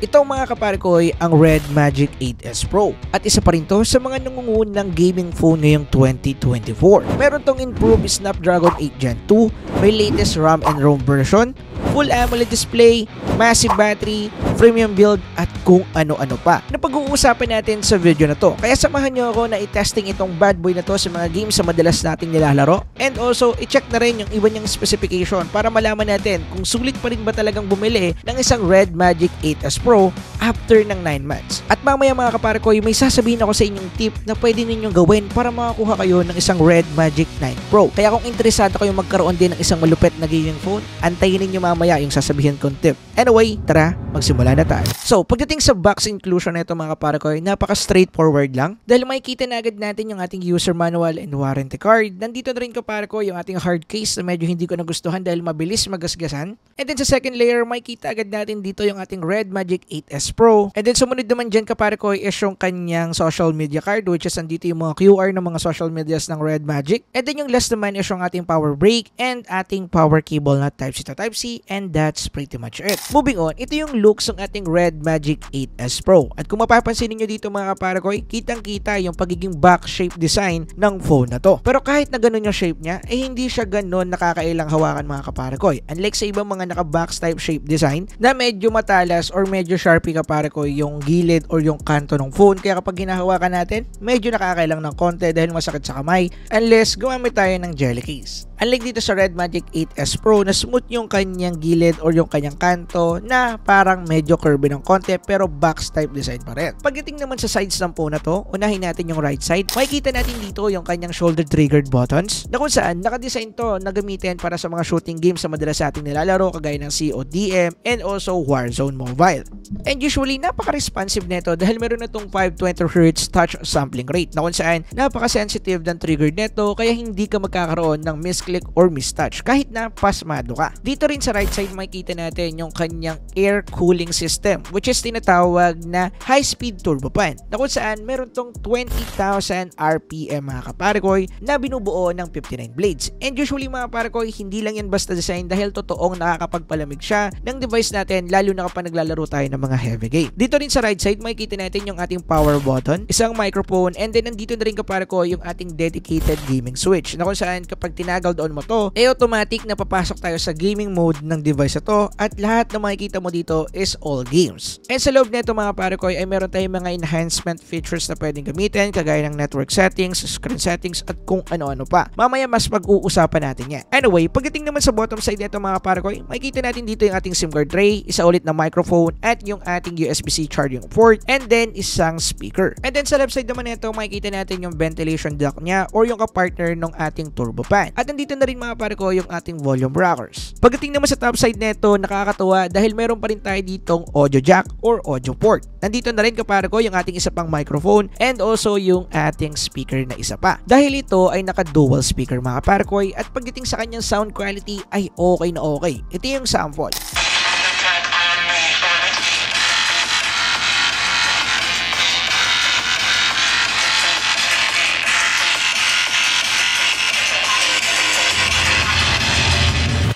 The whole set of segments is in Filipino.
Ito mga kapare ko ay ang Red Magic 8S Pro at isa pa rin to sa mga nangungunang gaming phone ngayong 2024. Meron tong improved Snapdragon 8 Gen 2, may latest RAM and ROM version, full AMOLED display, massive battery, premium build at kung ano-ano pa na pag-uusapan natin sa video na to. Kaya samahan nyo ako na i-testing itong bad boy na to sa mga games sa madalas nating nilalaro, and also i-check na rin yung iba niyang specification para malaman natin kung sulit pa rin ba talagang bumili ng isang Red Magic 8S Pro after ng 9 months. At mamaya mga kapare ko, may sasabihin ako sa inyong tip na pwede ninyong gawin para makakuha kayo ng isang Red Magic 9 Pro. Kaya kung interesado kayo magkaroon din ng isang malupit na gaming phone, antayin ninyo mamaya yung sasabihin kong tip. Anyway, tara, magsimula na tayo. So, pagdating sa box inclusion na ito mga kapare ko, napaka-straightforward lang. Dahil makikita na agad natin yung ating user manual and warranty card. Nandito na rin kapare ko yung ating hard case na medyo hindi ko nagustuhan dahil mabilis magasgasan. And then sa second layer, makikita agad natin dito yung ating Red Magic 8S Pro. And then sumunod naman dyan kapare ko is yung kanyang social media card, which is andito yung mga QR ng mga social medias ng Red Magic. And then yung last naman is yung ating power brick and ating power cable na Type-C to Type-C, and that's pretty much it. Moving on, ito yung looks ng ating Red Magic 8S Pro. At kung mapapansin niyo dito mga kapare ko, kitang-kita yung pagiging back shape design ng phone na to. Pero kahit na ganun yung shape niya, hindi siya ganun nakakailang hawakan mga kapare ko. Unlike sa ibang mga naka-box type shape design na medyo matalas or medyo sharpy kapare ko yung gilid or yung kanto ng phone. Kaya kapag hinahawakan natin, medyo nakakailang ng konti dahil masakit sa kamay unless gumamit tayo ng jelly case. Unlike dito sa Red Magic 8S Pro na smooth yung kanyang gilid or yung kanyang kanto na parang medyo curvy ng konti pero box type design pa rin. Pagdating naman sa sides ng phone na to, unahin natin yung right side. Makikita natin dito yung kanyang shoulder triggered buttons na kung saan nakadesign to na gamitin para sa mga shooting games sa madalas ating nilalaro kagaya ng CODM and also Warzone Mobile. And usually napaka-responsive nito dahil meron na itong 520Hz touch sampling rate na kung saan napaka-sensitive ng trigger nito kaya hindi ka magkakaroon ng misclick or mistouch kahit na pasmado ka. Dito rin sa right side makikita natin yung kanyang air cooling system which is tinatawag na high-speed turbo fan na kung saan meron tong 20,000 RPM mga kaparekoy na binubuo ng 59 blades. And usually mga kaparekoy, hindi lang yan basta design dahil totoong nakakapagpalamig siya ng device natin lalo na kapag naglalaro tayo ng mga heavy game. Dito rin sa right side makikita natin yung ating power button, isang microphone, and then nandito na rin kaparekoy yung ating dedicated gaming switch na kung saan kapag tinagal on mo to, automatic na papasok tayo sa gaming mode ng device na to at lahat na makikita mo dito is all games. And sa loob nito mga pare ko ay meron tayong mga enhancement features na pwedeng gamitin kagaya ng network settings, screen settings at kung ano-ano pa. Mamaya mas pag-uusapan natin yan. Anyway, pagdating naman sa bottom side nito mga pare ko, makikita natin dito yung ating SIM card tray, isa ulit na microphone at yung ating USB-C charging port and then isang speaker. And then sa left side naman nito makikita natin yung ventilation duct niya or yung kapartner ng ating turbo fan. At nandito na rin mga pare ko yung ating volume rockers. Pagdating naman sa top side nito, nakakatuwa dahil meron pa rin tayo ditong audio jack or audio port. Nandito na rin kapare ko yung ating isa pang microphone and also yung ating speaker na isa pa. Dahil ito ay naka dual speaker mga kapare ko at pagdating sa kanyang sound quality ay okay na okay. Ito yung sample.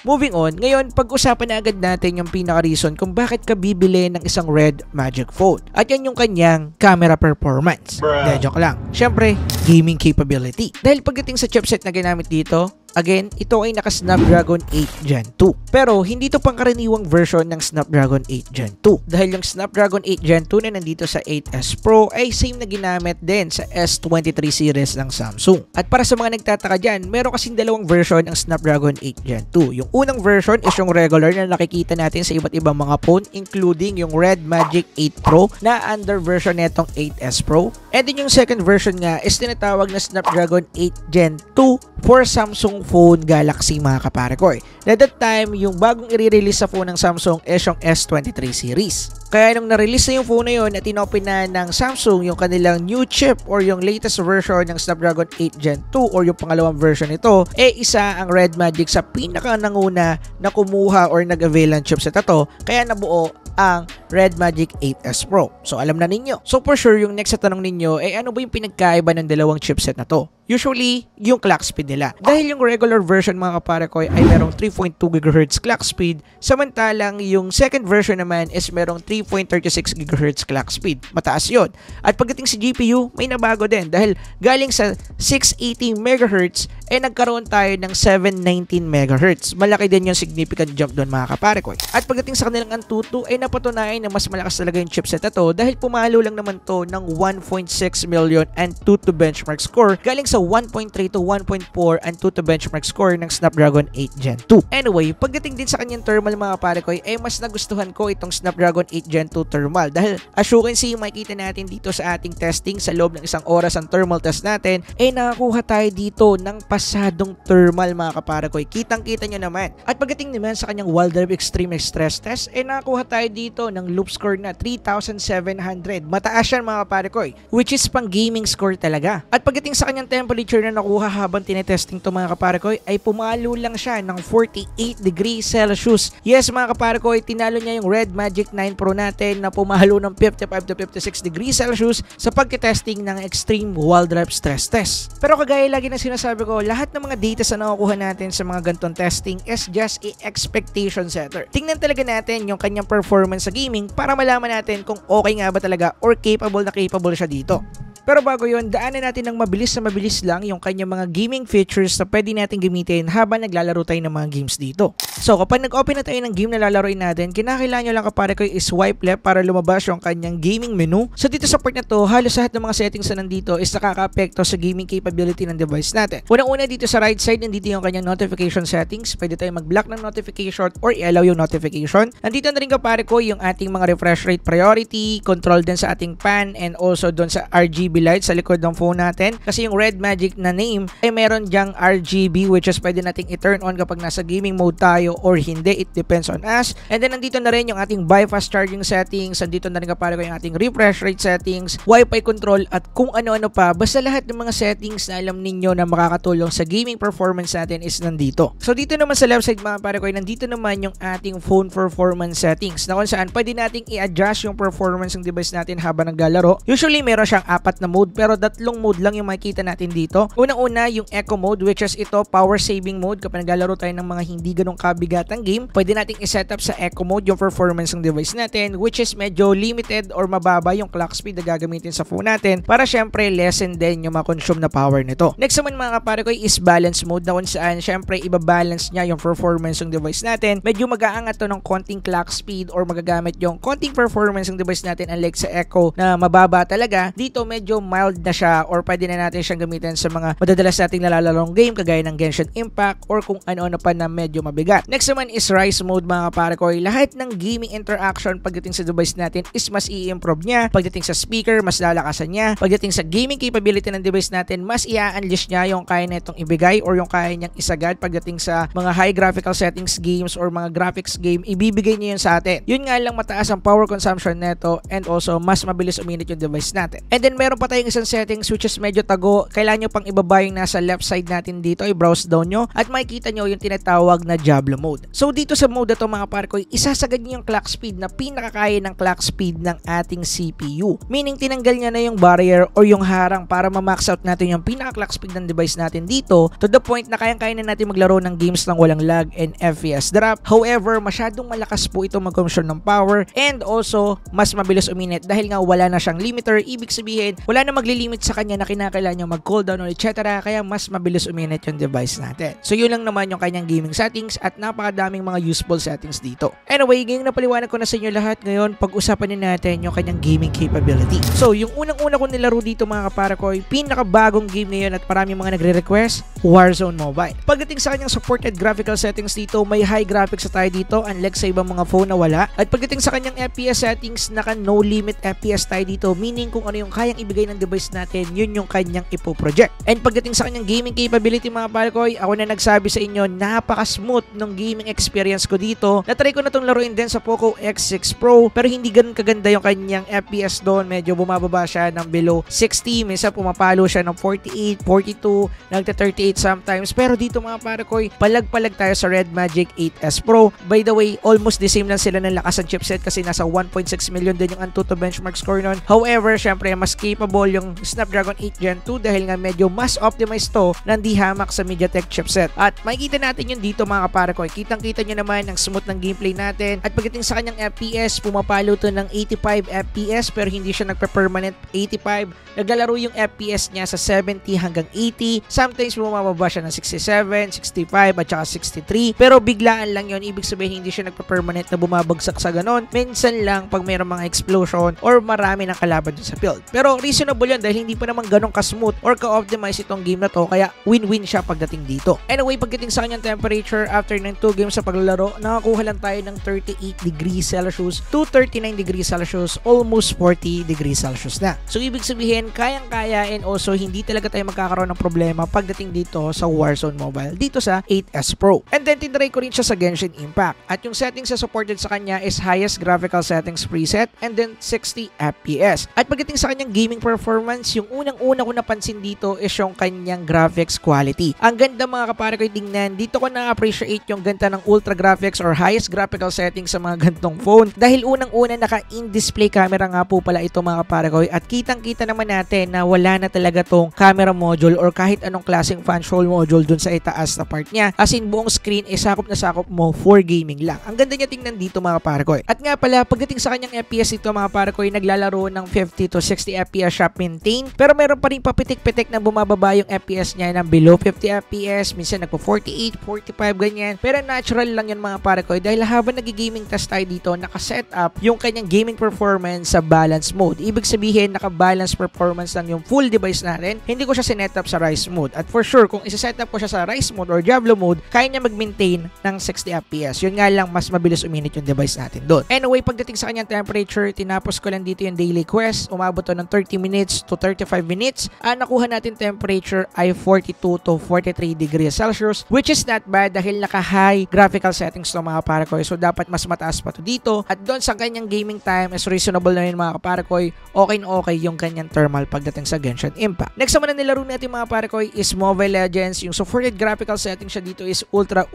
Moving on, ngayon pag-usapan na agad natin yung pinaka-reason kung bakit ka bibili ng isang Red Magic phone. At yan yung kanyang camera performance. Dahil joke lang. Siyempre, gaming capability. Dahil pagdating sa chipset na ginamit dito, again, ito ay naka Snapdragon 8 Gen 2. Pero hindi ito pangkaraniwang version ng Snapdragon 8 Gen 2. Dahil yung Snapdragon 8 Gen 2 na nandito sa 8S Pro ay same na ginamit din sa S23 series ng Samsung. At para sa mga nagtataka dyan, meron kasing dalawang version ng Snapdragon 8 Gen 2. Yung unang version is yung regular na nakikita natin sa iba't ibang mga phone including yung Red Magic 8 Pro na under version netong 8S Pro. And then yung second version nga is tinatawag na Snapdragon 8 Gen 2 for Samsung phone Galaxy mga kapare ko. At that time, yung bagong i-release sa phone ng Samsung is yung S23 series. Kaya nung na-release na yung phone na yun at inopen na ng Samsung yung kanilang new chip or yung latest version ng Snapdragon 8 Gen 2 or yung pangalawang version nito, isa ang Red Magic sa pinaka-nanguna na kumuha or nag-avail ng chipset na to, kaya nabuo ang Red Magic 8S Pro. So alam na ninyo. So for sure, yung next sa tanong ninyo, ano ba yung pinagkaiba ng dalawang chipset na to? usually yung clock speed nila. Dahil yung regular version mga kapare ko ay merong 3.2 GHz clock speed, samantalang yung second version naman is merong 3.36 GHz clock speed. Mataas yun. At pagdating sa GPU, may nabago din dahil galing sa 680 MHz ay nagkaroon tayo ng 719 MHz. Malaki din yung significant jump doon mga kapare ko. At pagdating sa kanilang Antutu ay napatunayan na mas malakas talaga yung chipset na to dahil pumalo lang naman to ng 1.6 million Antutu benchmark score galing sa 1.3 to 1.4 Antutu benchmark score ng Snapdragon 8 Gen 2. Anyway, pagdating din sa kanyang thermal mga pare ko ay mas nagustuhan ko itong Snapdragon 8 Gen 2 thermal dahil as you can see, makikita natin dito sa ating testing sa loob ng isang oras ang thermal test natin ay nakakuha tayo dito ng pasadong thermal mga kapare ko. Kitang-kita nyo naman. At pagdating naman sa kanyang Wild Rift Extreme Stress Test ay nakakuha tayo dito ng loop score na 3,700. Mataas yan mga kapare ko which is pang gaming score talaga. At pagdating sa kanyang temperature na nakuha habang tinetesting to mga kapare ko ay pumalo lang siya ng 48 degrees Celsius. Yes mga kapare ko, tinalo niya yung Red Magic 9 Pro natin na pumalo ng 55 to 56 degrees Celsius sa pagkitesting ng Extreme Wild Rift Stress Test. Pero kagaya lagi na sinasabi ko, lahat ng mga data na nakukuha natin sa mga ganitong testing is just a expectation setter. Tingnan talaga natin yung kanyang performance sa gaming para malaman natin kung okay nga ba talaga or capable siya dito. Pero bago yun, daanan natin ng mabilis lang yung kanyang mga gaming features na pwede natin gamitin habang naglalaro tayo ng mga games dito. So kapag nag-open na tayo ng game na lalaroin natin, kinakailangan nyo lang kapare ko i-swipe left para lumabas yung kanyang gaming menu. So dito sa part na to, halos lahat ng mga settings na nandito is nakaka-apekto sa gaming capability ng device natin. Unang-una dito sa right side, nandito yung kanyang notification settings. Pwede tayo mag-block ng notification or i-allow yung notification. Nandito na rin kapare ko yung ating mga refresh rate priority, control din sa ating pan, and also doon sa RGB light sa likod ng phone natin. Kasi yung Red Magic na name ay meron dyang RGB which is pwede nating i-turn on kapag nasa gaming mode tayo or hindi. It depends on us. And then nandito na rin yung ating bypass charging settings. Nandito na rin kapare ko yung ating refresh rate settings, Wi-Fi control, at kung ano-ano pa. Basta lahat ng mga settings na alam ninyo na makakatulong sa gaming performance natin is nandito. So dito naman sa left side mga pare ko, nandito naman yung ating phone performance settings na kung saan pwede nating i-adjust yung performance ng device natin habang naglalaro. Usually meron siyang 4 na mode pero 3 mode lang yung makikita natin dito. Unang-una yung Eco mode which is ito power saving mode. Kapag naglalaro tayo ng mga hindi ganong kabigatang game, pwede nating i-set up sa Eco mode yung performance ng device natin which is medyo limited or mababa yung clock speed na gagamitin sa phone natin para syempre lessen din yung ma-consume na power nito. Next naman mga kapare ko is balance mode na kung saan syempre ibabalance niya yung performance ng device natin. Medyo mag-aangat to ng konting clock speed or magagamit yung konting performance ng device natin unlike sa Eco na mababa talaga. Dito medyo mild na siya or pwede na natin siyang gamitin sa mga madadalas nating nalalarong game kagaya ng Genshin Impact or kung ano-ano pa na medyo mabigat. Next naman is Rise mode mga kapare ko. Lahat ng gaming interaction pagdating sa device natin is mas i-improve niya. Pagdating sa speaker, mas lalakasan niya. Pagdating sa gaming capability ng device natin, mas i-unleash niya yung kaya na itong ibigay or yung kaya niyang isagad. Pagdating sa mga high graphical settings games or mga graphics game, ibibigay niya yun sa atin. Yun nga lang mataas ang power consumption neto and also mas mabilis uminit yung device natin. And then meron pa tayong isang settings which is medyo tago. Kailangan nyo pang ibaba yung nasa left side natin dito. I-browse down nyo at makikita nyo yung tinatawag na Diablo mode. So dito sa mode na to mga pare ko, isasagad nyo yung clock speed na pinakakaya ng clock speed ng ating CPU. Meaning tinanggal niya na yung barrier or yung harang para ma-max out natin yung pinaka-clock speed ng device natin dito to the point na kayang-kaya na natin maglaro ng games lang walang lag and FPS drop. However, masyadong malakas po ito mag-consume ng power and also mas mabilis uminit dahil nga wala na siyang limiter. Ibig sabihin, wala na magli-limit sa kanya na kinakailangan nyo mag-cooldown or etc. Kaya mas mabilis uminit yung device natin. So yun lang naman yung kanyang gaming settings at napakadaming mga useful settings dito. Anyway, ngayong napaliwanag ko na sa inyo lahat, ngayon pag-usapan din natin yung kanyang gaming capability. So yung unang-una ko nilaro dito mga kapare ko, pinakabagong game ngayon at marami mga nagre-request, Warzone Mobile. Pagdating sa kanyang supported graphical settings dito, may high graphics sa tayo dito unlike sa ibang mga phone na wala. At pagdating sa kanyang FPS settings, naka no limit FPS tayo dito, meaning kung ano yung kayang ibigay ng device natin, yun yung kanyang ipo-project. And pagdating sa kanyang gaming capability mga pare ko, ako na nagsabi sa inyo, napaka-smooth ng gaming experience ko dito. Natry ko na itong laruin din sa Poco X6 Pro pero hindi ganun kaganda yung kanyang FPS doon. Medyo bumababa siya ng below 60, minsan pumapalo siya ng 48, 42, nagta-38 sometimes. Pero dito mga pare ko, palag-palag tayo sa Red Magic 8S Pro. By the way, almost the same lang sila ng lakas ng chipset kasi nasa 1.6 million din yung Antutu benchmark score nun. However, syempre mas capable capable yung Snapdragon 8 Gen 2 dahil nga medyo mas optimized to ng DHamax sa MediaTek chipset. At makikita natin yun dito mga kaparakoy. Kitang-kita nyo naman ang smooth ng gameplay natin. At pagdating sa kanyang FPS, pumapalo to ng 85 FPS pero hindi siya nagpe-permanent 85. Naglalaro yung FPS niya sa 70 hanggang 80. Sometimes bumababa siya ng 67, 65 at saka 63. Pero biglaan lang yun. Ibig sabihin hindi siya nagpe-permanent na bumabagsak sa ganon. Minsan lang pag mayroong mga explosion or marami ng kalaban dun sa field. Pero reasonable yun dahil hindi pa naman ganong ka-smooth or ka-optimize itong game na to. Kaya win-win siya pagdating dito. Anyway, pagdating sa kanyang temperature after ng 2 games sa paglalaro, nakakuha lang tayo ng 38 degrees Celsius to 39 degrees Celsius, almost 40 degrees Celsius na. So ibig sabihin, kayang-kaya and also hindi talaga tayo magkakaroon ng problema pagdating dito sa Warzone Mobile dito sa 8S Pro. And then tinry ko rin siya sa Genshin Impact. At yung settings na supported sa kanya is highest graphical settings preset and then 60 FPS. At pagdating sa kanyang gaming performance, yung unang-una ko napansin dito is yung kanyang graphics quality. Ang ganda mga kapare ko tingnan. Dito ko na-appreciate yung ganda ng ultra graphics or highest graphical settings sa mga gantong phone. Dahil unang-una naka-in-display camera nga po pala ito mga kapare ko. At kitang-kita naman natin na wala na talaga tong camera module or kahit anong klaseng fan control module dun sa itaas na part niya. As in buong screen sakop na sakop mo for gaming lang. Ang ganda niya tingnan dito mga kapare ko. At nga pala pagdating sa kanyang FPS dito mga kapare ko, naglalaro ng 50 to 60 FPS siya maintain. Pero meron pa rin papitik-pitik na bumababa yung FPS niya ng below 50 FPS. Minsan nagpo 48, 45 ganyan. Pero natural lang yan mga kapare ko dahil habang nag-gaming test tayo dito, nakaset up yung kanyang gaming performance sa balance mode. Ibig sabihin naka-balance performance lang yung full device natin. Hindi ko siya sinet up sa Rise mode. At for sure, kung isa-set up ko siya sa Rise mode or Diablo mode, kaya niya mag-maintain ng 60 FPS. Yun nga lang, mas mabilis uminit yung device natin doon. Anyway, pagdating sa kanyang temperature, tinapos ko lang dito yung daily quest. Umabot to ng 30 minutes to 35 minutes. Nakuha natin temperature ay 42 to 43 degrees Celsius, which is not bad dahil naka-high graphical settings to mga kaparakoy. So, dapat mas mataas pa to dito. At doon sa kanyang gaming time is reasonable na yun mga kaparakoy. Okay na okay yung kanyang thermal pagdating sa Genshin Impact. Next naman na nilaro natin mga kaparakoy is Mobile Legends. Yung supported graphical settings siya dito is ultra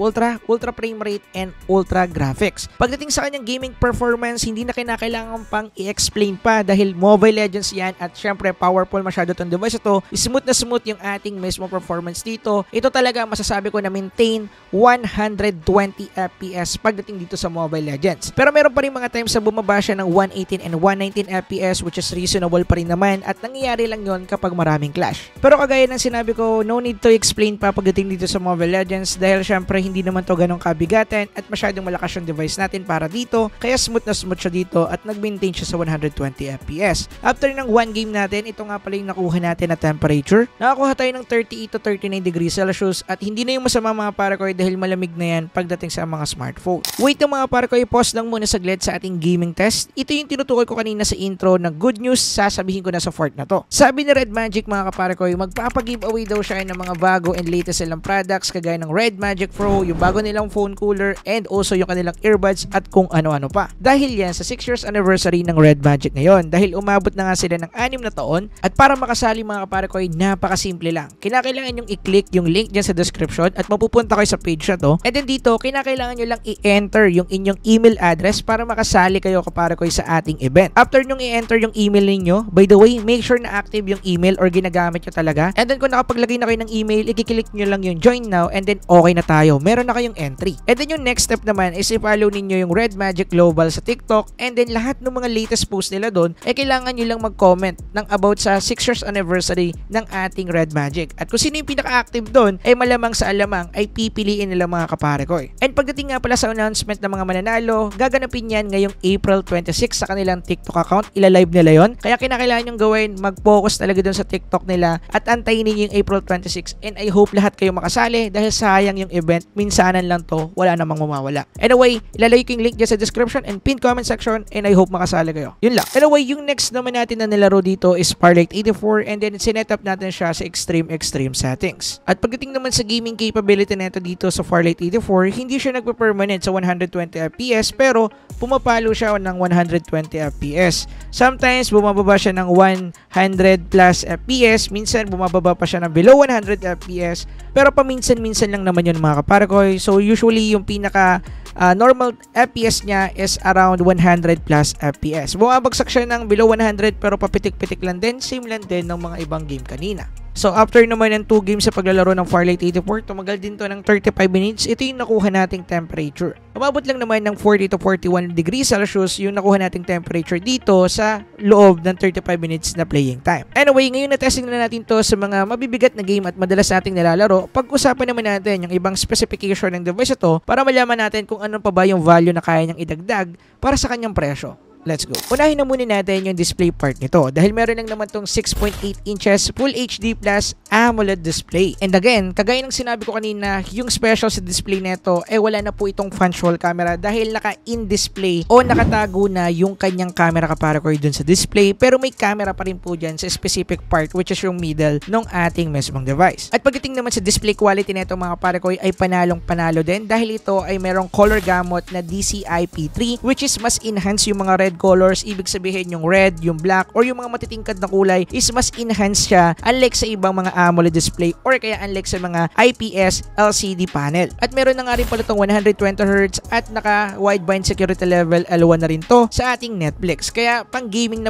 frame rate and ultra graphics. Pagdating sa kanyang gaming performance, hindi na kinakailangan pang i-explain pa dahil Mobile Legends yan at syempre powerful masyado tong device ito. Smooth na smooth yung ating mismo performance dito. Ito talaga masasabi ko na maintain 120 FPS pagdating dito sa Mobile Legends. Pero meron pa rin mga times na bumaba siya ng 118 and 119 FPS which is reasonable pa rin naman at nangyayari lang yon kapag maraming clash. Pero kagaya ng sinabi ko, no need to explain pa pagdating dito sa Mobile Legends dahil syempre hindi naman to ganong kabigatan at masyadong malakas yung device natin para dito. Kaya smooth na smooth siya dito at nag-maintain siya sa 120 FPS. After ng one game natin, ito nga pala yung nakuha natin na temperature. Nakakuha tayo ng 38 to 39 degrees Celsius at hindi na yung masama mga parakoy dahil malamig na yan pagdating sa mga smartphone. Wait ng mga parakoy, pause lang muna saglit sa ating gaming test. Ito yung tinutukoy ko kanina sa intro na good news, sasabihin ko na sa fort na to. Sabi ni Red Magic mga kaparakoy, magpapag-giveaway daw siya ng mga bago and latest nilang products kagaya ng Red Magic Pro, yung bago nilang phone cooler and also yung kanilang earbuds at kung ano-ano pa. Dahil yan sa 6 years anniversary ng Red Magic ngayon, dahil umabot na nga sila ng 6 na taon at para makasali mga kaparakoy, napakasimple lang. Kinakailangan yung i-click yung link dyan sa description at mapupunta kayo sa page na to. And then dito, kinakailangan nyo lang i-enter yung inyong email address para makasali kayo kaparakoy sa ating event. After nyong i-enter yung email ninyo, by the way, make sure na active yung email or ginagamit nyo talaga. And then kung nakapaglagay na kayo ng email, i-click nyo lang yung join now and then okay na tayo. Meron na kayong entry. And then yung next step naman is i-follow ninyo yung Red Magic Global sa TikTok and then lahat ng mga latest post nila doon, kailangan nyo lang mag-comment ng about sa 6 years anniversary ng ating Red Magic. At kung sino yung pinaka-active doon, ay malamang sa alamang ay pipiliin nila mga kapare ko. And pagdating nga pala sa announcement ng mga mananalo, gaganapin yan ngayong April 26 sa kanilang TikTok account. Ila-live nila yon. Kaya kinakailangan yung gawin, mag-focus talaga doon sa TikTok nila at antayin niyo yung April 26 and I hope lahat kayo makasali dahil sayang yung event. Minsanan lang to, wala namang mamawala. Anyway, ilalagay ko yung link dyan sa description and pinned comment section and I hope makasali kayo. Yun lang. Anyway, yung next naman natin na nilaro dito is Starlight 84 and then sinet up natin siya sa extreme settings. At pagdating naman sa gaming capability nito dito sa Starlight 84, hindi siya nagpe-permanent sa 120 FPS pero pumapalo siya ng 120 FPS. Sometimes bumababa siya ng 100 plus FPS, minsan bumababa pa siya ng below 100 FPS, pero paminsan-minsan lang naman yun mga kaparakoy. So usually yung pinaka normal FPS niya is around 100 plus FPS. Bumabagsak siya ng below 100 pero papitik-pitik lang din, same lang din ng mga ibang game kanina. So after naman ng 2 games sa paglalaro ng Firelight 84, tumagal din to ng 35 minutes. Ito yung nakuha nating temperature. Umabot lang naman ng 40 to 41 degrees Celsius yung nakuha nating temperature dito sa loob ng 35 minutes na playing time. Anyway, ngayon na-testing na natin to sa mga mabibigat na game at madalas nating nilalaro. Pag-usapan naman natin yung ibang specification ng device ito para malaman natin kung ano pa ba yung value na kaya niyang idagdag para sa kanyang presyo. Let's go. Unahin na muna natin yung display part nito dahil meron lang naman tong 6.8 inches Full HD Plus AMOLED display. And again, kagaya ng sinabi ko kanina, yung special sa display nito wala na po itong functional camera dahil naka-in display o nakatago na yung kanyang camera kaparakoy dun sa display, pero may camera pa rin po dyan sa specific part which is yung middle ng ating mismong device. At pagdating naman sa display quality nito mga kaparakoy ay panalong-panalo din dahil ito ay merong color gamut na DCI-P3 which is mas enhance yung mga red colors. Ibig sabihin yung red, yung black, or yung mga matitingkad na kulay is mas enhanced siya unlike sa ibang mga AMOLED display or kaya unlike sa mga IPS LCD panel. At meron na nga rin pala itong 120Hz at naka wideband security level L1 na rin to sa ating Netflix. Kaya pang gaming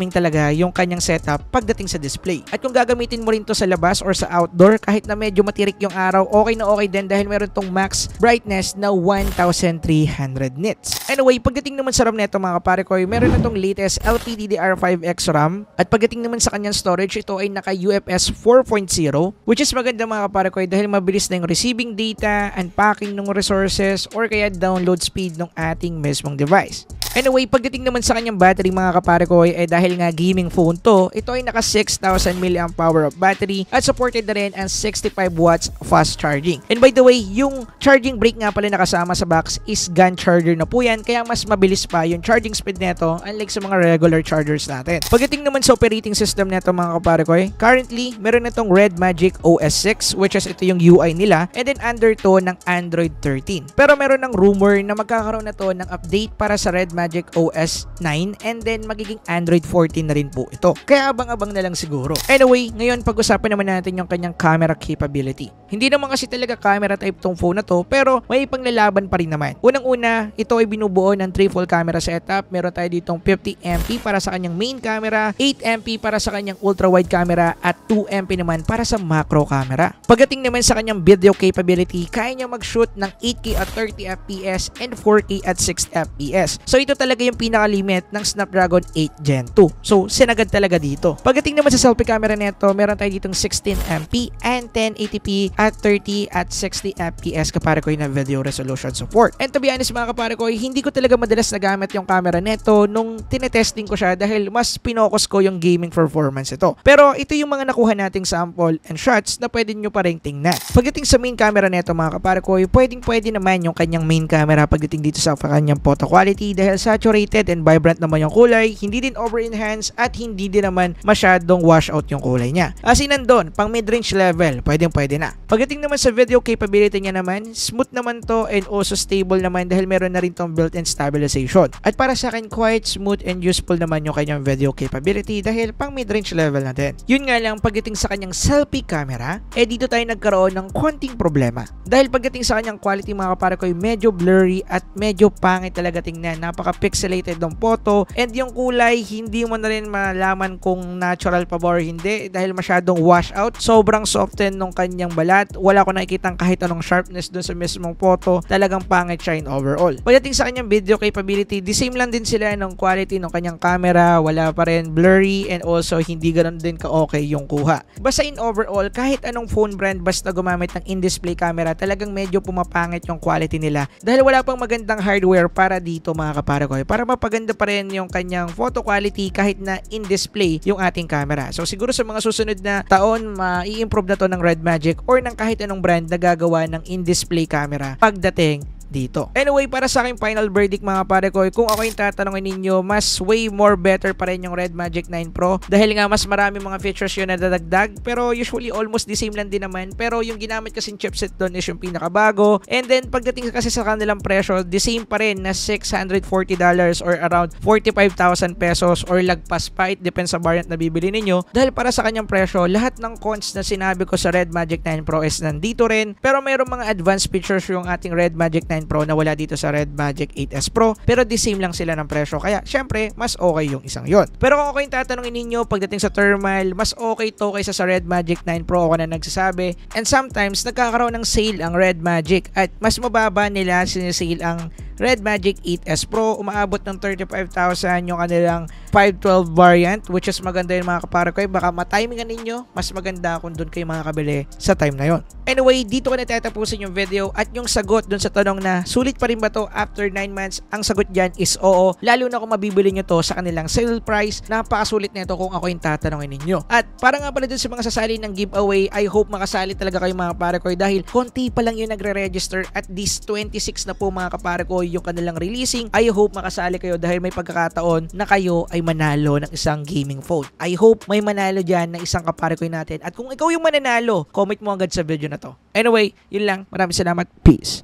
talaga yung kanyang setup pagdating sa display. At kung gagamitin mo rin to sa labas or sa outdoor, kahit na medyo matirik yung araw, okay na okay din dahil meron tong max brightness na 1300 nits. Anyway, pagdating naman sa RAM neto mga kapare ko, meron na itong latest LPDDR5X RAM at pagdating naman sa kanyang storage, ito ay naka UFS 4.0 which is maganda mga kaparakoy dahil mabilis na yung receiving data, unpacking ng resources or kaya download speed ng ating mismong device. Anyway, pagdating naman sa kanyang battery mga kaparakoy dahil nga gaming phone to, ito ay naka 6,000 mAh of battery at supported na rin ang 65 watts fast charging. And by the way, yung charging brick nga pala nakasama sa box is GAN charger na po yan, kaya mas mabilis pa yung charging speed neto unlike sa mga regular chargers natin. Pagdating naman sa operating system neto mga kaparakoy, currently meron na itong Red Magic OS 6 which is ito yung UI nila, and then under to ng Android 13. Pero meron ng rumor na magkakaroon na to ng update para sa Red Magic OS 9 and then magiging Android 14 na rin po ito. Kaya abang-abang na lang siguro. Anyway, ngayon pag-usapan naman natin yung kanyang camera capability. Hindi naman kasi talaga camera type tong phone na to pero may panglalaban pa rin naman. Unang-una, ito ay binubuo ng 3-fold camera setup. Meron tayo ditong 50MP para sa kanyang main camera, 8MP para sa kanyang ultra-wide camera at 2MP naman para sa macro camera. Pagdating naman sa kanyang video capability, kaya niya mag-shoot ng 8K at 30fps and 4K at 60fps. So ito talaga yung pinaka-limit ng Snapdragon 8 Gen 2. So sinagad talaga dito. Pagdating naman sa selfie camera nito, meron tayo ditong 16MP and 1080p at 30 at 60fps kaparakoy na video resolution support. And to be honest mga kaparakoy, hindi ko talaga madalas nagamit yung camera nito nung tinetesting ko siya dahil mas pinokus ko yung gaming performance ito. Pero ito yung mga nakuha nating sample and shots na pwede nyo pa rin tingnan. Pagdating sa main camera nito mga kaparakoy, pwede naman yung kanyang main camera pagdating dito sa kanyang photo quality dahil saturated and vibrant naman yung kulay, hindi din over-enhance at hindi din naman masyadong wash out yung kulay niya. As in nandun, pang mid-range level, pwede na. Pagdating naman sa video capability niya naman, smooth naman to and also stable naman dahil meron na rin tong built-in stabilization. At para sa akin, quite smooth and useful naman yung kanyang video capability dahil pang mid-range level na din. Yun nga lang, pagdating sa kanyang selfie camera, dito tayo nagkaroon ng konting problema. Dahil pagdating sa kanyang quality mga kaparakoy, medyo blurry at medyo pangit talaga tingnan. Napaka-pixelated ng photo and yung kulay, hindi mo na rin malaman kung natural pa ba or hindi dahil masyadong wash out. Sobrang soften nung kanyang balat. Wala ko nakikitang kahit anong sharpness dun sa mismong photo. Talagang pangit siya in overall. Pagdating sa kanyang video capability, the same lang din sila ng quality ng kanyang camera. Wala pa rin, blurry and also hindi ganoon din ka-okay yung kuha. Basta in overall, kahit anong phone brand basta gumamit ng in-display camera, talagang medyo pumapangit yung quality nila dahil wala pang magandang hardware para dito mga kaparakoy para mapaganda pa rin yung kanyang photo quality kahit na in-display yung ating camera. So siguro sa mga susunod na taon, mai-improve na to ng Red Magic or ng kahit anong brand na gagawa ng in-display camera pagdating dito. Anyway, para sa aking final verdict mga pare ko, kung ako yung tatanungin ninyo, mas way more better pa rin yung Red Magic 9 Pro dahil nga mas marami mga features yun na dadagdag pero usually almost the same lang din naman pero yung ginamit kasing chipset doon is yung pinakabago and then pagdating kasi sa kanilang presyo, the same pa rin na $640 or around 45,000 pesos or lagpas pa, it depends sa variant na bibili ninyo dahil para sa kanyang presyo, lahat ng cons na sinabi ko sa Red Magic 9 Pro is nandito rin pero mayroong mga advanced features yung ating Red Magic 9 9 Pro na wala dito sa Red Magic 8S Pro, pero the same lang sila ng presyo, kaya syempre mas okay yung isang yon. Pero kung ako yung tatanungin ninyo pagdating sa thermal, mas okay to kaysa sa Red Magic 9 Pro, ako na nagsasabi. And sometimes nagkakaroon ng sale ang Red Magic at mas mababa nila sinisale ang Red Magic 8S Pro. Umaabot ng 35,000 yung kanilang 512 variant, which is maganda yun mga kapare ko. Baka matimingan ninyo, mas maganda kung doon kayo makakabili sa time na yon. Anyway, dito ko na tatapusin yung video at yung sagot doon sa tanong na sulit pa rin ba to after 9 months, ang sagot dyan is oo, lalo na kung mabibili nyo to sa kanilang sale price. Napakasulit na ito kung ako yung tatanungin ninyo. At para nga pala dun sa mga sasali ng giveaway, I hope makasali talaga kayo mga kapare ko dahil konti pa lang yung nagre-register at this 26 na po mga kapare ko yung kanilang releasing. I hope makasali kayo dahil may pagkakataon na kayo ay manalo ng isang gaming phone. I hope may manalo dyan ng isang kapare ko natin. At kung ikaw yung mananalo, comment mo agad sa video na to. Anyway, yun lang. Maraming salamat. Peace.